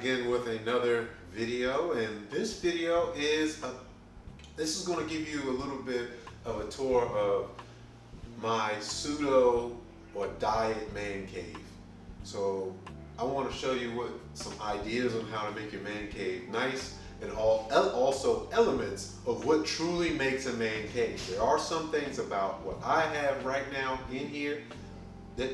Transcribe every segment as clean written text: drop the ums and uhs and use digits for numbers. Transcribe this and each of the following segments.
again with another video, and this video is going to give you a little bit of a tour of my pseudo or diet man cave. So I want to show you some ideas on how to make your man cave nice, and also elements of what truly makes a man cave. There are some things about what I have right now in here that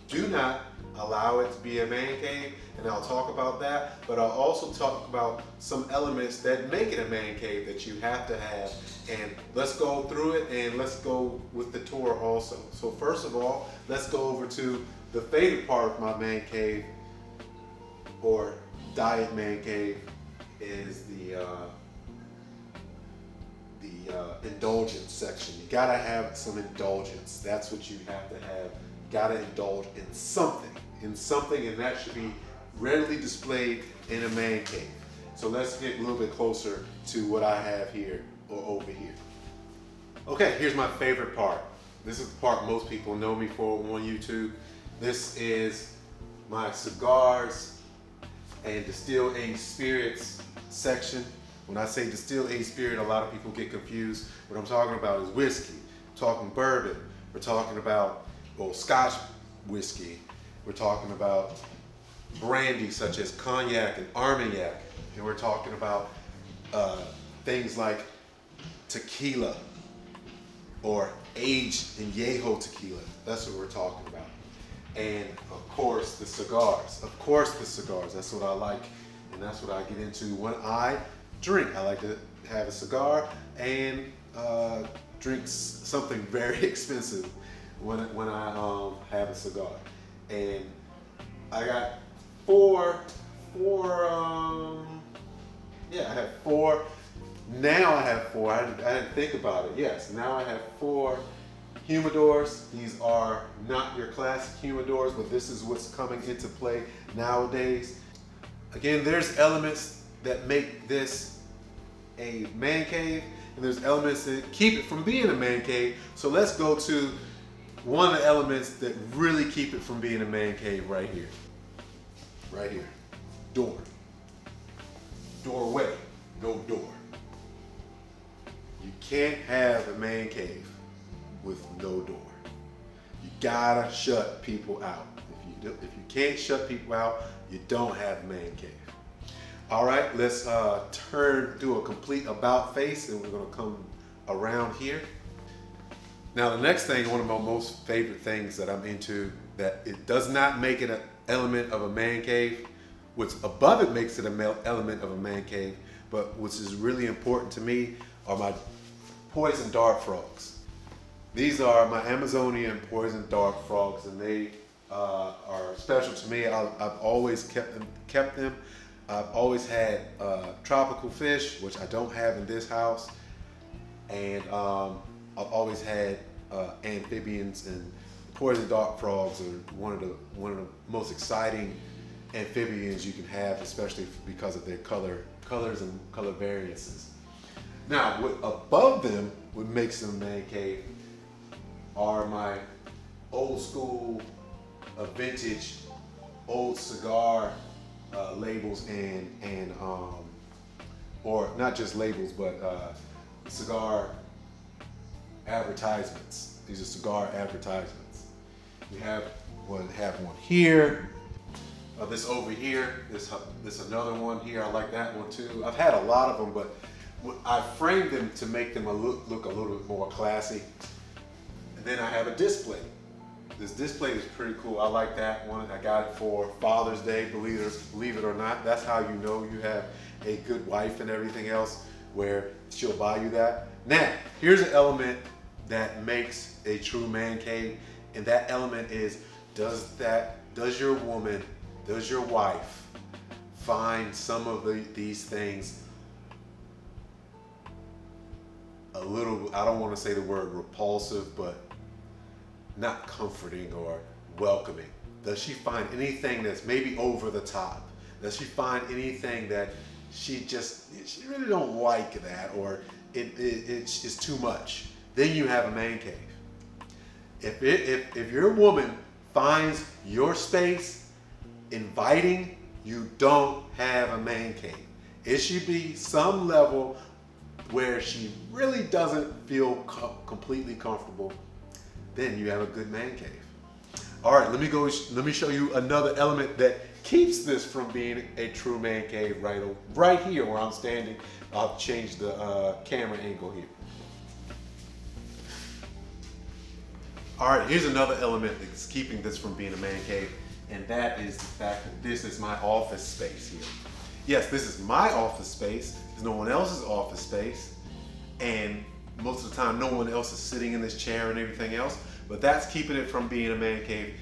do not allow it to be a man cave, and I'll talk about that, but I'll also talk about some elements that make it a man cave that you have to have, and let's go through it and let's go with the tour also. So first of all, let's go over to the favorite part of my man cave or diet man cave is the indulgence section. You gotta have some indulgence. That's what you have to have. Gotta indulge in something, and that should be readily displayed in a man cave. So let's get a little bit closer to what I have here or over here. Okay, here's my favorite part. This is the part most people know me for on YouTube. This is my cigars and distilled aged spirits section. When I say distilled aged spirit, a lot of people get confused. What I'm talking about is whiskey. I'm talking bourbon. We're talking about Scotch whiskey. We're talking about brandy such as cognac and Armagnac, and we're talking about things like tequila or aged añejo tequila. That's what we're talking about. And of course the cigars. That's what I like, and that's what I get into when I drink. I like to have a cigar and drink something very expensive when I have a cigar. And I got I have four. Now I have four. I didn't think about it. Yes, now I have 4 humidors. These are not your classic humidors, but this is what's coming into play nowadays. Again, there's elements that make this a man cave, and there's elements that keep it from being a man cave. So let's go to one of the elements that really keep it from being a man cave right here. Right here. Door. Doorway. No door. You can't have a man cave with no door. You gotta shut people out. If you can't shut people out, you don't have a man cave. All right, let's do a complete about face, and we're gonna come around here. Now the next thing, one of my most favorite things that I'm into, that it does not make it an element of a man cave. What's above it makes it an element of a man cave, but what is really important to me are my poison dart frogs. These are my Amazonian poison dart frogs, and they are special to me. I've always kept them. I've always had tropical fish, which I don't have in this house, and I've always had amphibians, and poison dart frogs are one of the most exciting amphibians you can have, especially because of their colors and color variances. Now, what above them, what makes them a man cave, are my old school, vintage, old cigar labels and or not just labels, but cigar advertisements. These are cigar advertisements. We have one here. This over here. This another one here. I like that one too. I've had a lot of them, but I framed them to make them look a little bit more classy. And then I have a display. This display is pretty cool. I like that one. I got it for Father's Day, believe it or not. That's how you know you have a good wife and everything else, where she'll buy you that. Now, here's an element that makes a true man cave, and that element is, does your woman, does your wife find some of these things a little, I don't want to say the word repulsive, but not comforting or welcoming? Does she find anything that's maybe over the top? Does she find anything that she really don't like that, or it's too much? Then you have a man cave. If your woman finds your space inviting, you don't have a man cave. It should be some level where she really doesn't feel completely comfortable. Then you have a good man cave. All right, let me show you another element that keeps this from being a true man cave right here where I'm standing. I'll change the camera angle here. All right, here's another element that's keeping this from being a man cave, and that is the fact that this is my office space here. Yes, this is my office space. It's no one else's office space, and most of the time no one else is sitting in this chair and everything else, but that's keeping it from being a man cave.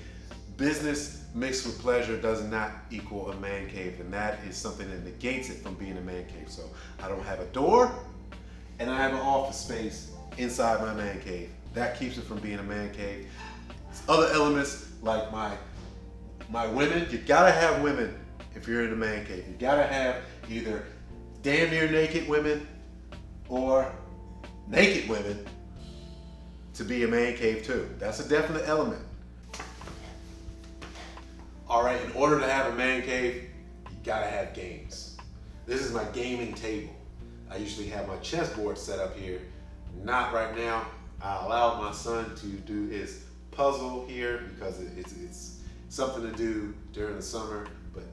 Business mixed with pleasure does not equal a man cave, and that is something that negates it from being a man cave. So I don't have a door, and I have an office space inside my man cave. That keeps it from being a man cave. Other elements like my women, you gotta have women if you're in a man cave. You gotta have either damn near naked women or naked women to be a man cave too. That's a definite element. All right, in order to have a man cave, you gotta have games. This is my gaming table. I usually have my chessboard set up here. Not right now. I allowed my son to do his puzzle here because it's something to do during the summer, but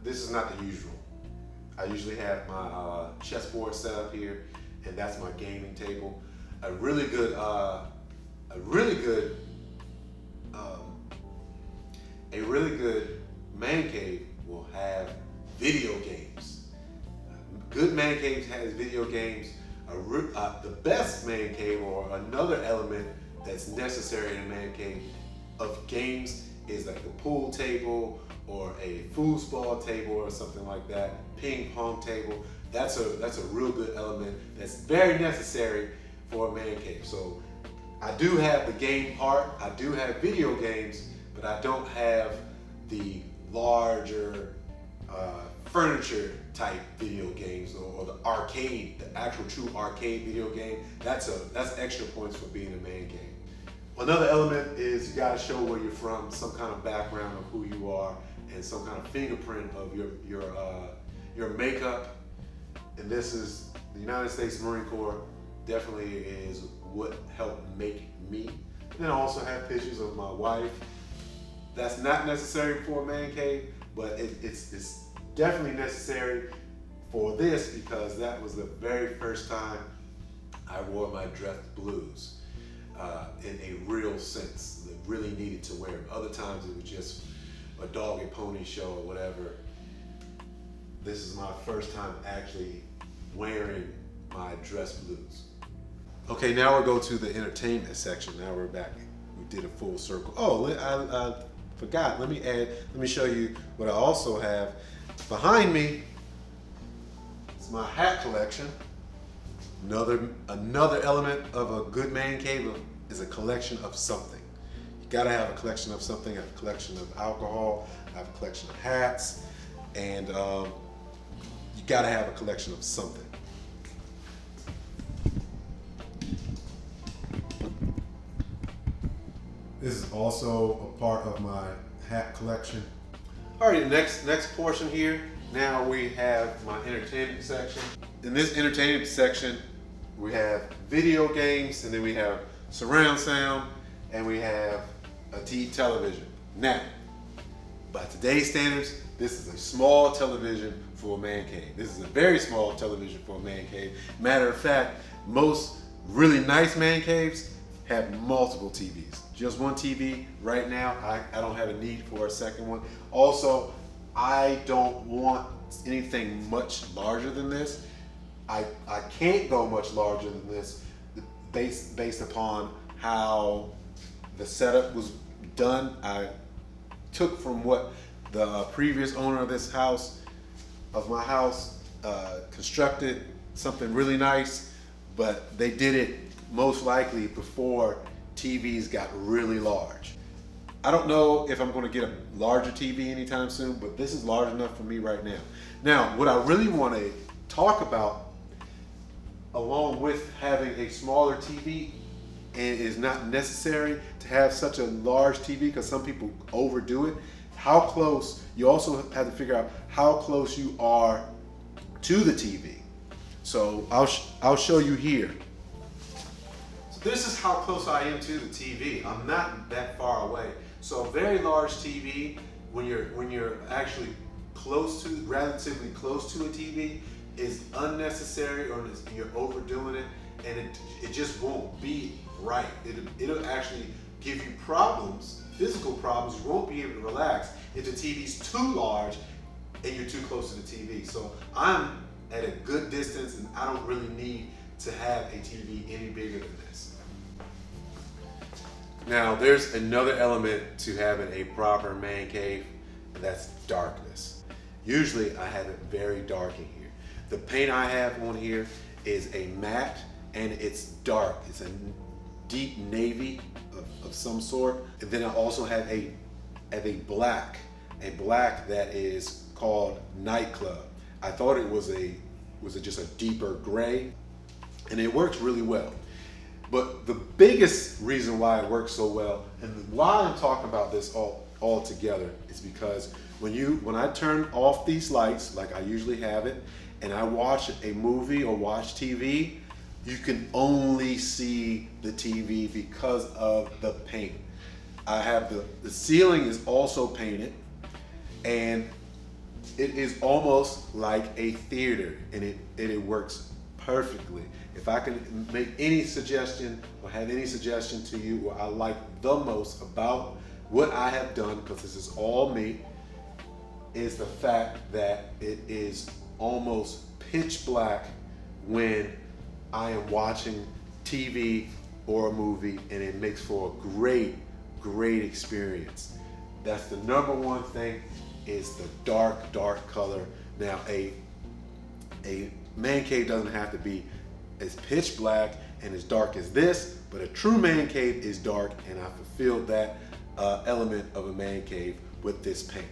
this is not the usual. I usually have my chessboard set up here, and that's my gaming table. A really good man cave will have video games. Good man cave has video games. The best man cave, or another element that's necessary in a man cave of games, is like a pool table or a foosball table or something like that, ping pong table. That's a real good element that's very necessary for a man cave. So I do have the game part, I do have video games, but I don't have the larger furniture type video games or the arcade, the actual true arcade video game. That's extra points for being a man cave. Another element is you gotta show where you're from, some kind of background of who you are, and some kind of fingerprint of your makeup. And this is the United States Marine Corps. Definitely is what helped make me. And then I also have pictures of my wife. That's not necessary for a man cave, but it's definitely necessary for this because that was the very first time I wore my dress blues in a real sense. That really needed to wear them. Other times it was just a dog and pony show or whatever. This is my first time actually wearing my dress blues. Okay, now we'll go to the entertainment section. Now we're back. We did a full circle. Oh, I forgot. Let me show you what I also have. Behind me is my hat collection. Another element of a good man cave is a collection of something. You gotta have a collection of something. I have a collection of alcohol, I have a collection of hats, and you gotta have a collection of something. This is also a part of my hat collection. All right, next portion here. Now we have my entertainment section. In this entertainment section, we have video games, and then we have surround sound, and we have a television. Now, by today's standards, this is a small television for a man cave. This is a very small television for a man cave. Matter of fact, most really nice man caves have multiple TVs. Just one TV right now, I don't have a need for a second one. Also, I don't want anything much larger than this. I can't go much larger than this based upon how the setup was done. I took from what the previous owner of this house, of my house, constructed something really nice, but they did it most likely before TVs got really large. I don't know if I'm going to get a larger TV anytime soon, but this is large enough for me right now. Now, what I really want to talk about, along with having a smaller TV, and it is not necessary to have such a large TV because some people overdo it. how close, you also have to figure out how close you are to the TV. So I'll show you here. So this is how close I am to the TV. I'm not that far away. So a very large TV, when you're actually relatively close to a TV, is unnecessary, or you're overdoing it, and it just won't be right. It'll actually give you problems, physical problems. You won't be able to relax if the TV's too large and you're too close to the TV. So I'm at a good distance, and I don't really need to have a TV any bigger than this. Now, there's another element to having a proper man cave, and that's darkness. Usually I have it very dark in here. The paint I have on here is a matte, and it's dark. It's a deep navy of some sort. And then I also have a black that is called Nightclub. I thought it was just a deeper gray, and it works really well. But the biggest reason why it works so well, and why I'm talking about this all together, is because when I turn off these lights, like I usually have it, and I watch a movie or watch TV, you can only see the TV because of the paint. I have the ceiling is also painted, and it is almost like a theater, and it works perfectly. If I can make any suggestion or have any suggestion to you what I like the most about what I have done, because this is all me, is the fact that it is almost pitch black when I am watching TV or a movie, and it makes for a great experience. That's the number one thing, is the dark color. Now a man cave doesn't have to be as pitch black and as dark as this, but a true man cave is dark, and I fulfilled that element of a man cave with this paint.